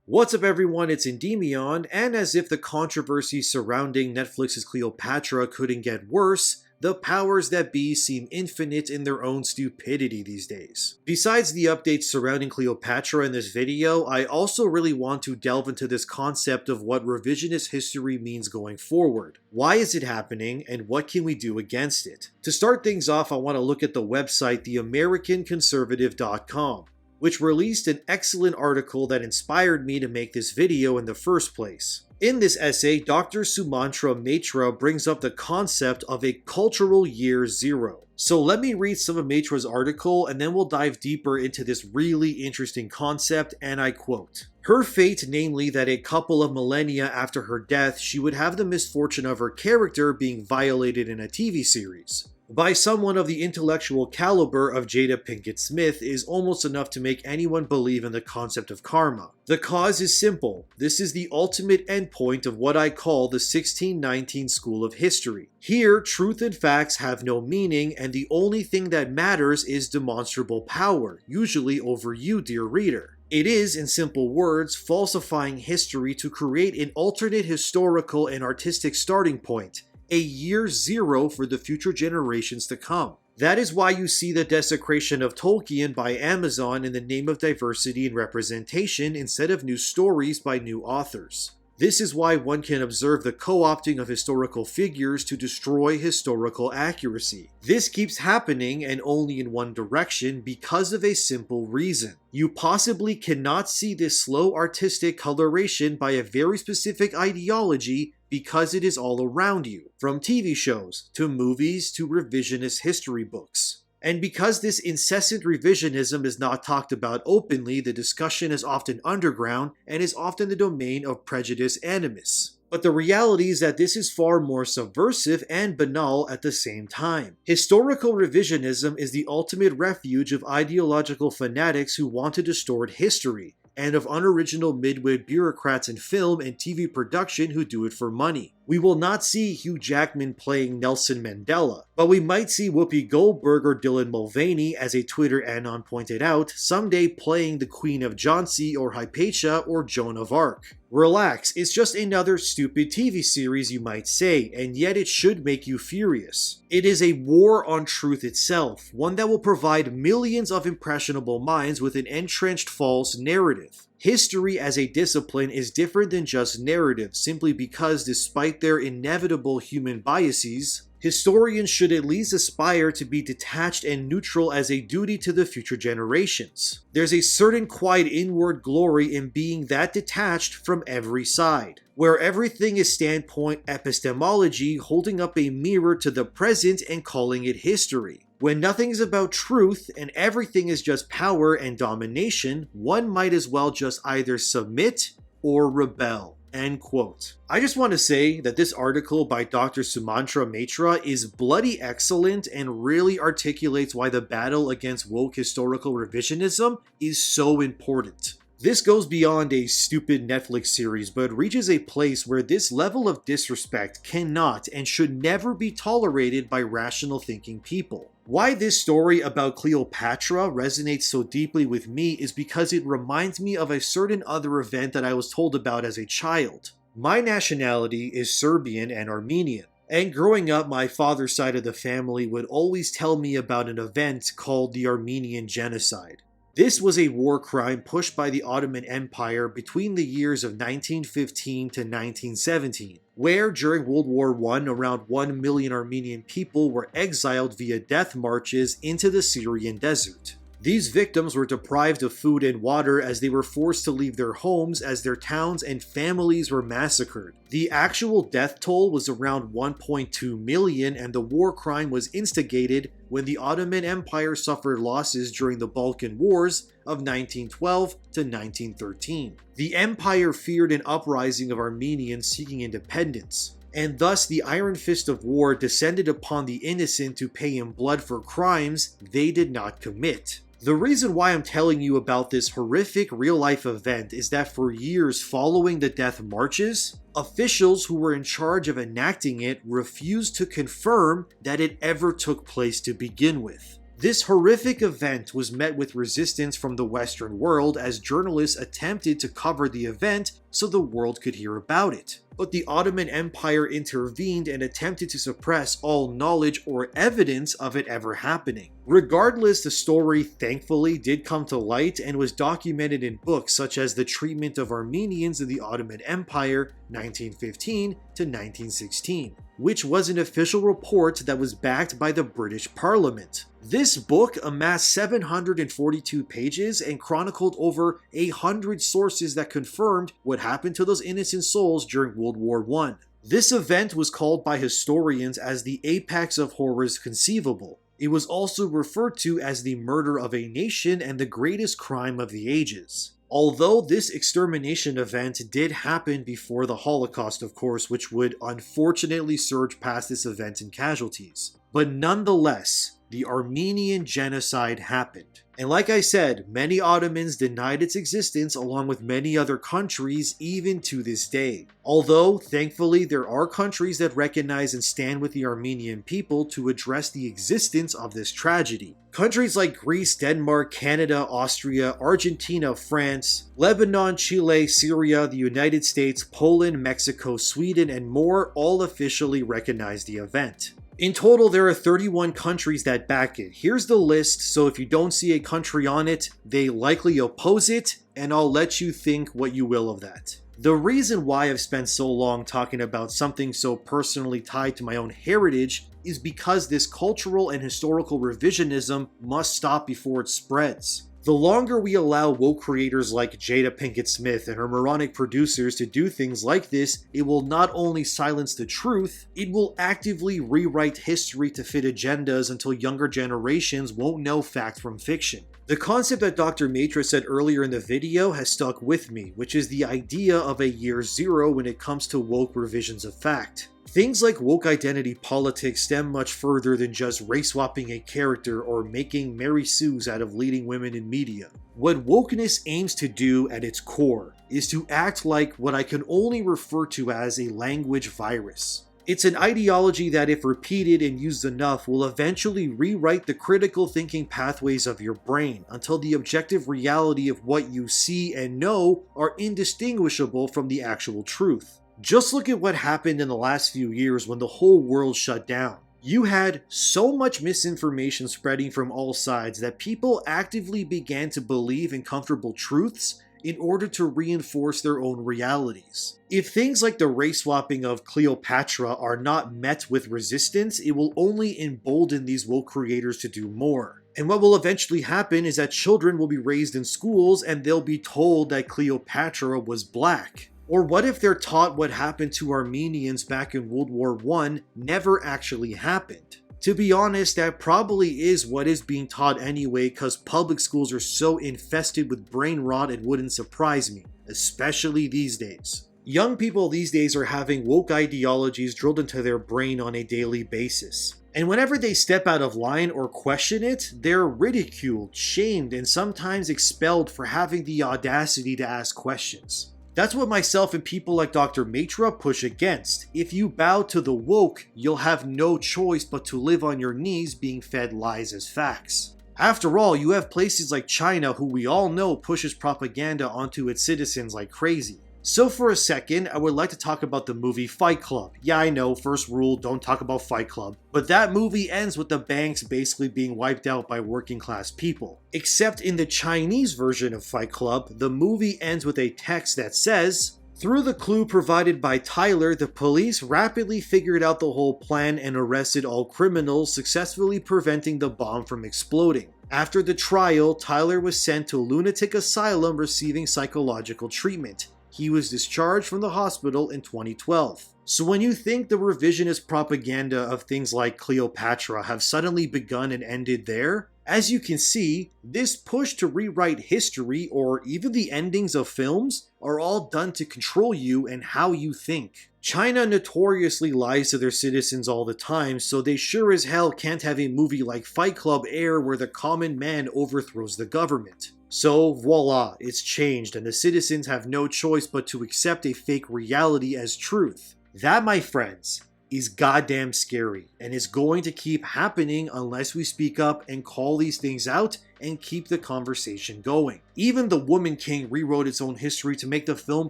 What's up everyone, it's Endymion, and as if the controversy surrounding Netflix's Cleopatra couldn't get worse, the powers that be seem infinite in their own stupidity these days. Besides the updates surrounding Cleopatra in this video, I also really want to delve into this concept of what revisionist history means going forward. Why is it happening, and what can we do against it? To start things off, I want to look at the website theamericanconservative.com. which released an excellent article that inspired me to make this video in the first place. In this essay, Dr. Sumantra Mitra brings up the concept of a cultural year zero. So let me read some of Mitra's article and then we'll dive deeper into this really interesting concept, and I quote, "Her fate, namely that a couple of millennia after her death, she would have the misfortune of her character being violated in a TV series by someone of the intellectual caliber of Jada Pinkett Smith, is almost enough to make anyone believe in the concept of karma. The cause is simple. This is the ultimate endpoint of what I call the 1619 school of history. Here, truth and facts have no meaning, and the only thing that matters is demonstrable power, usually over you, dear reader. It is, in simple words, falsifying history to create an alternate historical and artistic starting point, a year zero for the future generations to come. That is why you see the desecration of Tolkien by Amazon in the name of diversity and representation instead of new stories by new authors. This is why one can observe the co-opting of historical figures to destroy historical accuracy. This keeps happening, and only in one direction, because of a simple reason. You possibly cannot see this slow artistic coloration by a very specific ideology because it is all around you, from TV shows, to movies, to revisionist history books. And because this incessant revisionism is not talked about openly, the discussion is often underground and is often the domain of prejudice animus. But the reality is that this is far more subversive and banal at the same time. Historical revisionism is the ultimate refuge of ideological fanatics who want to distort history, and of unoriginal midwit bureaucrats in film and TV production who do it for money. We will not see Hugh Jackman playing Nelson Mandela, but we might see Whoopi Goldberg or Dylan Mulvaney, as a Twitter anon pointed out, someday playing the Queen of Jhansi or Hypatia or Joan of Arc. Relax, it's just another stupid TV series, you might say, and yet it should make you furious. It is a war on truth itself, one that will provide millions of impressionable minds with an entrenched false narrative. History as a discipline is different than just narrative, simply because despite their inevitable human biases, historians should at least aspire to be detached and neutral as a duty to the future generations. There's a certain quiet inward glory in being that detached from every side, where everything is standpoint epistemology, holding up a mirror to the present and calling it history. When nothing is about truth and everything is just power and domination, one might as well just either submit or rebel." End quote. I just want to say that this article by Dr. Sumantra Mitra is bloody excellent and really articulates why the battle against woke historical revisionism is so important. This goes beyond a stupid Netflix series, but reaches a place where this level of disrespect cannot and should never be tolerated by rational thinking people. Why this story about Cleopatra resonates so deeply with me is because it reminds me of a certain other event that I was told about as a child. My nationality is Serbian and Armenian, and growing up, my father's side of the family would always tell me about an event called the Armenian Genocide. This was a war crime pushed by the Ottoman Empire between the years of 1915 to 1917, where during World War I, around 1 million Armenian people were exiled via death marches into the Syrian desert. These victims were deprived of food and water as they were forced to leave their homes as their towns and families were massacred. The actual death toll was around 1.2 million, and the war crime was instigated when the Ottoman Empire suffered losses during the Balkan Wars of 1912 to 1913. The empire feared an uprising of Armenians seeking independence, and thus the iron fist of war descended upon the innocent to pay in blood for crimes they did not commit. The reason why I'm telling you about this horrific real-life event is that for years following the death marches, officials who were in charge of enacting it refused to confirm that it ever took place to begin with. This horrific event was met with resistance from the Western world as journalists attempted to cover the event so the world could hear about it. But the Ottoman Empire intervened and attempted to suppress all knowledge or evidence of it ever happening. Regardless, the story thankfully did come to light and was documented in books such as The Treatment of Armenians in the Ottoman Empire, 1915 to 1916, which was an official report that was backed by the British Parliament. This book amassed 742 pages and chronicled over 100 sources that confirmed what happened to those innocent souls during World War I. This event was called by historians as the apex of horrors conceivable. It was also referred to as the murder of a nation and the greatest crime of the ages. Although this extermination event did happen before the Holocaust, of course, which would unfortunately surge past this event in casualties. But nonetheless, the Armenian Genocide happened. And like I said, many Ottomans denied its existence along with many other countries even to this day. Although, thankfully, there are countries that recognize and stand with the Armenian people to address the existence of this tragedy. Countries like Greece, Denmark, Canada, Austria, Argentina, France, Lebanon, Chile, Syria, the United States, Poland, Mexico, Sweden, and more all officially recognize the event. In total, there are 31 countries that back it. Here's the list, so if you don't see a country on it, they likely oppose it, and I'll let you think what you will of that. The reason why I've spent so long talking about something so personally tied to my own heritage is because this cultural and historical revisionism must stop before it spreads. The longer we allow woke creators like Jada Pinkett Smith and her moronic producers to do things like this, it will not only silence the truth, it will actively rewrite history to fit agendas until younger generations won't know fact from fiction. The concept that Dr. Matra said earlier in the video has stuck with me, which is the idea of a year zero when it comes to woke revisions of fact. Things like woke identity politics stem much further than just race-swapping a character or making Mary Sues out of leading women in media. What wokeness aims to do at its core is to act like what I can only refer to as a language virus. It's an ideology that, if repeated and used enough, will eventually rewrite the critical thinking pathways of your brain until the objective reality of what you see and know are indistinguishable from the actual truth. Just look at what happened in the last few years when the whole world shut down. You had so much misinformation spreading from all sides that people actively began to believe in comfortable truths in order to reinforce their own realities. If things like the race swapping of Cleopatra are not met with resistance, it will only embolden these woke creators to do more. And what will eventually happen is that children will be raised in schools and they'll be told that Cleopatra was black. Or what if they're taught what happened to Armenians back in World War I never actually happened? To be honest, that probably is what is being taught anyway, because public schools are so infested with brain rot it wouldn't surprise me, especially these days. Young people these days are having woke ideologies drilled into their brain on a daily basis. And whenever they step out of line or question it, they're ridiculed, shamed, and sometimes expelled for having the audacity to ask questions. That's what myself and people like Dr. Matra push against. If you bow to the woke, you'll have no choice but to live on your knees being fed lies as facts. After all, you have places like China, who we all know pushes propaganda onto its citizens like crazy. So for a second, I would like to talk about the movie Fight Club. Yeah, I know, first rule, don't talk about Fight Club. But that movie ends with the banks basically being wiped out by working class people. Except in the Chinese version of Fight Club, the movie ends with a text that says, "Through the clue provided by Tyler, the police rapidly figured out the whole plan and arrested all criminals, successfully preventing the bomb from exploding. After the trial, Tyler was sent to a lunatic asylum receiving psychological treatment. He was discharged from the hospital in 2012. So when you think the revisionist propaganda of things like Cleopatra have suddenly begun and ended there, as you can see, this push to rewrite history or even the endings of films are all done to control you and how you think. China notoriously lies to their citizens all the time, so they sure as hell can't have a movie like Fight Club air where the common man overthrows the government. So voila, it's changed and the citizens have no choice but to accept a fake reality as truth. That, my friends, is goddamn scary, and it's going to keep happening unless we speak up and call these things out and keep the conversation going. Even The Woman King rewrote its own history to make the film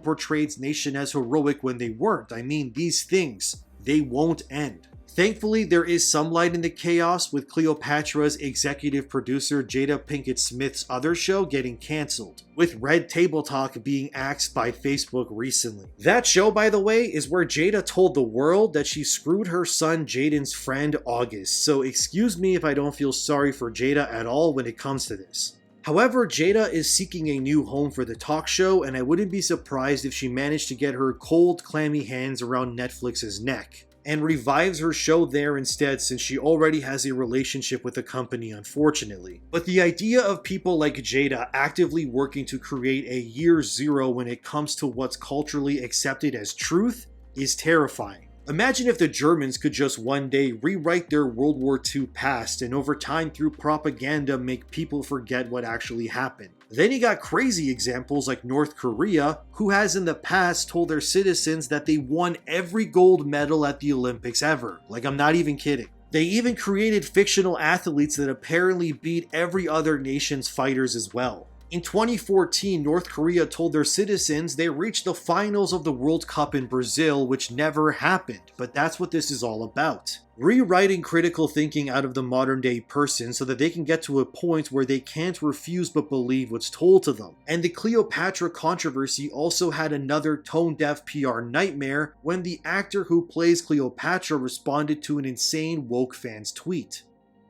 portray its nation as heroic when they weren't. I mean, these things, they won't end. Thankfully, there is some light in the chaos, with Cleopatra's executive producer Jada Pinkett Smith's other show getting cancelled, with Red Table Talk being axed by Facebook recently. That show, by the way, is where Jada told the world that she screwed her son Jaden's friend August, so excuse me if I don't feel sorry for Jada at all when it comes to this. However, Jada is seeking a new home for the talk show, and I wouldn't be surprised if she managed to get her cold, clammy hands around Netflix's neck and revives her show there instead, since she already has a relationship with the company, unfortunately. But the idea of people like Jada actively working to create a year zero when it comes to what's culturally accepted as truth is terrifying. Imagine if the Germans could just one day rewrite their World War II past and over time through propaganda make people forget what actually happened. Then you got crazy examples like North Korea, who has in the past told their citizens that they won every gold medal at the Olympics ever. Like, I'm not even kidding. They even created fictional athletes that apparently beat every other nation's fighters as well. In 2014, North Korea told their citizens they reached the finals of the World Cup in Brazil, which never happened, but that's what this is all about. Rewriting critical thinking out of the modern day person so that they can get to a point where they can't refuse but believe what's told to them. And the Cleopatra controversy also had another tone-deaf PR nightmare when the actor who plays Cleopatra responded to an insane woke fan's tweet.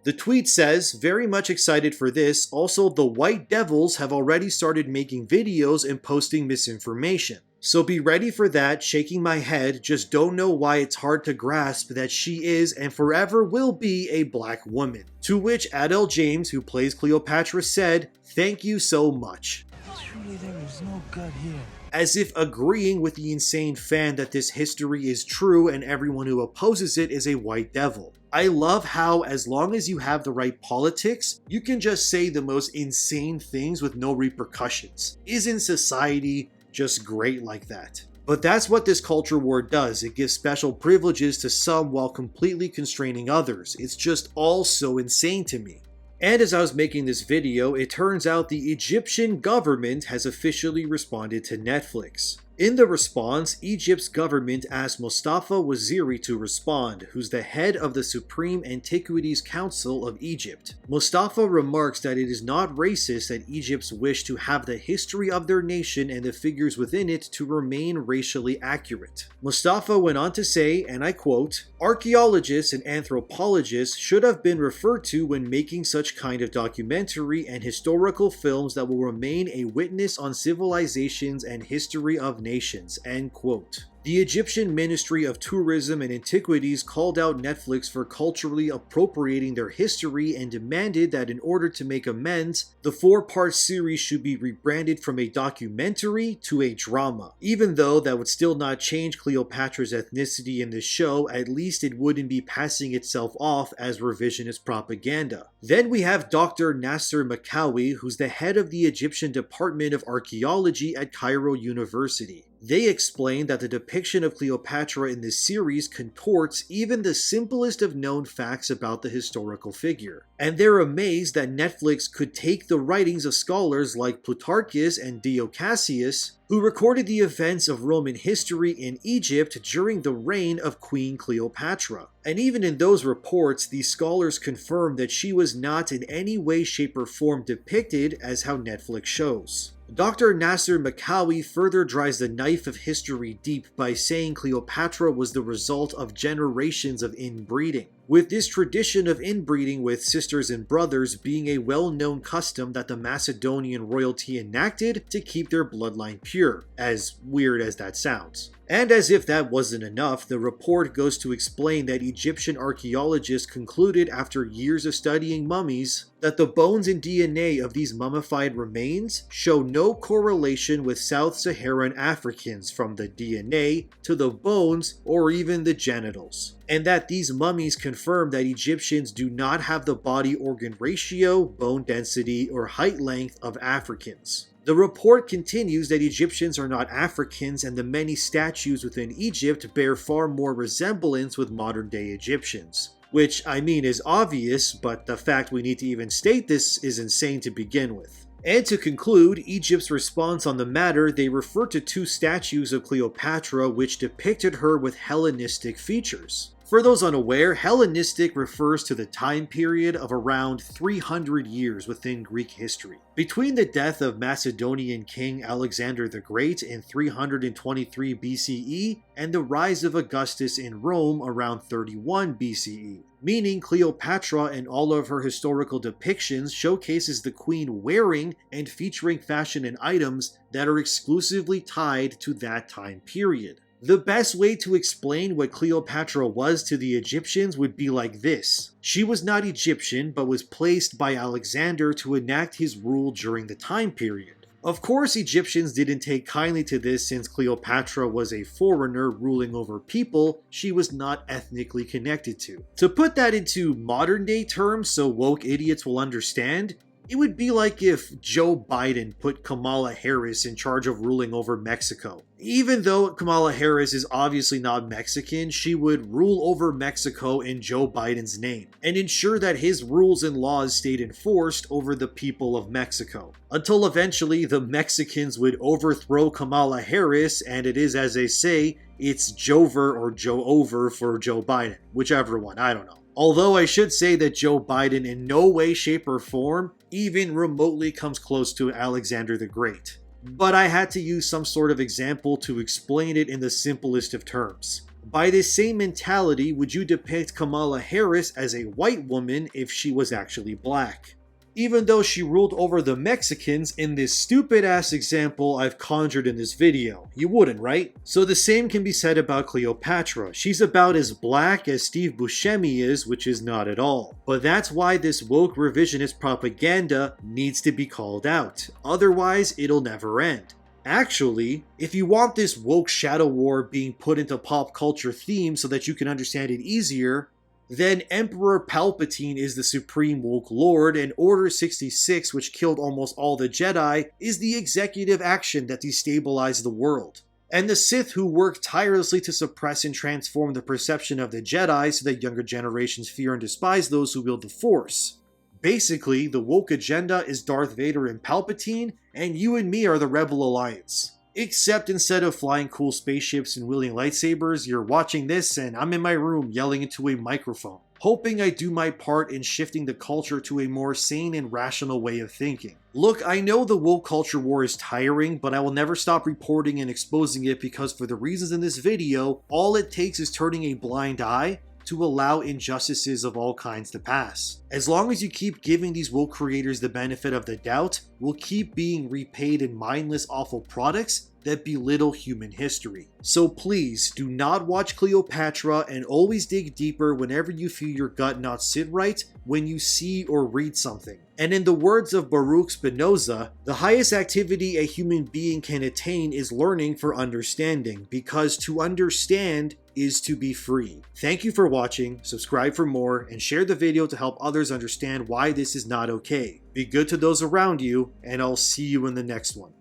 The tweet says, "Very much excited for this. Also, the White Devils have already started making videos and posting misinformation. So be ready for that, shaking my head, just don't know why it's hard to grasp that she is and forever will be a black woman." To which Adele James, who plays Cleopatra, said, "Thank you so much." Truly, there is no God here. As if agreeing with the insane fan that this history is true and everyone who opposes it is a white devil. I love how, as long as you have the right politics, you can just say the most insane things with no repercussions. Isn't society just great like that? But that's what this culture war does. It gives special privileges to some while completely constraining others. It's just all so insane to me. And as I was making this video, it turns out the Egyptian government has officially responded to Netflix. In the response, Egypt's government asked Mustafa Waziri to respond, who's the head of the Supreme Antiquities Council of Egypt. Mustafa remarks that it is not racist that Egypt's wish to have the history of their nation and the figures within it to remain racially accurate. Mustafa went on to say, and I quote, "Archaeologists and anthropologists should have been referred to when making such kind of documentary and historical films that will remain a witness on civilizations and history of nations." End quote. The Egyptian Ministry of Tourism and Antiquities called out Netflix for culturally appropriating their history and demanded that in order to make amends, the 4-part series should be rebranded from a documentary to a drama. Even though that would still not change Cleopatra's ethnicity in the show, at least it wouldn't be passing itself off as revisionist propaganda. Then we have Dr. Nasser Makawi, who's the head of the Egyptian Department of Archaeology at Cairo University. They explain that the depiction of Cleopatra in this series contorts even the simplest of known facts about the historical figure. And they're amazed that Netflix could take the writings of scholars like Plutarchus and Dio Cassius, who recorded the events of Roman history in Egypt during the reign of Queen Cleopatra. And even in those reports, these scholars confirm that she was not in any way, shape, or form depicted as how Netflix shows. Dr. Nasser Makawi further drives the knife of history deep by saying Cleopatra was the result of generations of inbreeding, with this tradition of inbreeding with sisters and brothers being a well-known custom that the Macedonian royalty enacted to keep their bloodline pure, as weird as that sounds. And as if that wasn't enough, the report goes to explain that Egyptian archaeologists concluded after years of studying mummies that the bones and DNA of these mummified remains show no correlation with South Saharan Africans from the DNA to the bones or even the genitals. And that these mummies confirm that Egyptians do not have the body organ ratio, bone density, or height length of Africans. The report continues that Egyptians are not Africans, and the many statues within Egypt bear far more resemblance with modern-day Egyptians. Which, I mean, is obvious, but the fact we need to even state this is insane to begin with. And to conclude, Egypt's response on the matter, they refer to 2 statues of Cleopatra which depicted her with Hellenistic features. For those unaware, Hellenistic refers to the time period of around 300 years within Greek history. Between the death of Macedonian king Alexander the Great in 323 BCE and the rise of Augustus in Rome around 31 BCE. Meaning Cleopatra and all of her historical depictions showcases the queen wearing and featuring fashion and items that are exclusively tied to that time period. The best way to explain what Cleopatra was to the Egyptians would be like this. She was not Egyptian, but was placed by Alexander to enact his rule during the time period. Of course, Egyptians didn't take kindly to this since Cleopatra was a foreigner ruling over people she was not ethnically connected to. To put that into modern-day terms so woke idiots will understand, it would be like if Joe Biden put Kamala Harris in charge of ruling over Mexico. Even though Kamala Harris is obviously not Mexican, she would rule over Mexico in Joe Biden's name and ensure that his rules and laws stayed enforced over the people of Mexico. Until eventually the Mexicans would overthrow Kamala Harris, and it is, as they say, it's Jover or Joe over for Joe Biden. Whichever one, I don't know. Although I should say that Joe Biden in no way, shape, or form even remotely comes close to Alexander the Great. But I had to use some sort of example to explain it in the simplest of terms. By this same mentality, would you depict Kamala Harris as a white woman if she was actually black? Even though she ruled over the Mexicans in this stupid-ass example I've conjured in this video. You wouldn't, right? So the same can be said about Cleopatra. She's about as black as Steve Buscemi is, which is not at all. But that's why this woke revisionist propaganda needs to be called out. Otherwise, it'll never end. Actually, if you want this woke shadow war being put into pop culture themes so that you can understand it easier, then Emperor Palpatine is the supreme woke lord, and Order 66, which killed almost all the Jedi, is the executive action that destabilized the world. And the Sith, who work tirelessly to suppress and transform the perception of the Jedi so that younger generations fear and despise those who wield the Force. Basically, the woke agenda is Darth Vader and Palpatine, and you and me are the Rebel Alliance. Except instead of flying cool spaceships and wielding lightsabers, you're watching this and I'm in my room yelling into a microphone, hoping I do my part in shifting the culture to a more sane and rational way of thinking. Look, I know the woke culture war is tiring, but I will never stop reporting and exposing it because for the reasons in this video, all it takes is turning a blind eye to allow injustices of all kinds to pass. As long as you keep giving these woke creators the benefit of the doubt, we'll keep being repaid in mindless, awful products that belittle human history. So please, do not watch Cleopatra and always dig deeper whenever you feel your gut not sit right when you see or read something. And in the words of Baruch Spinoza, the highest activity a human being can attain is learning for understanding, because to understand is to be free. Thank you for watching, subscribe for more, and share the video to help others understand why this is not okay. Be good to those around you, and I'll see you in the next one.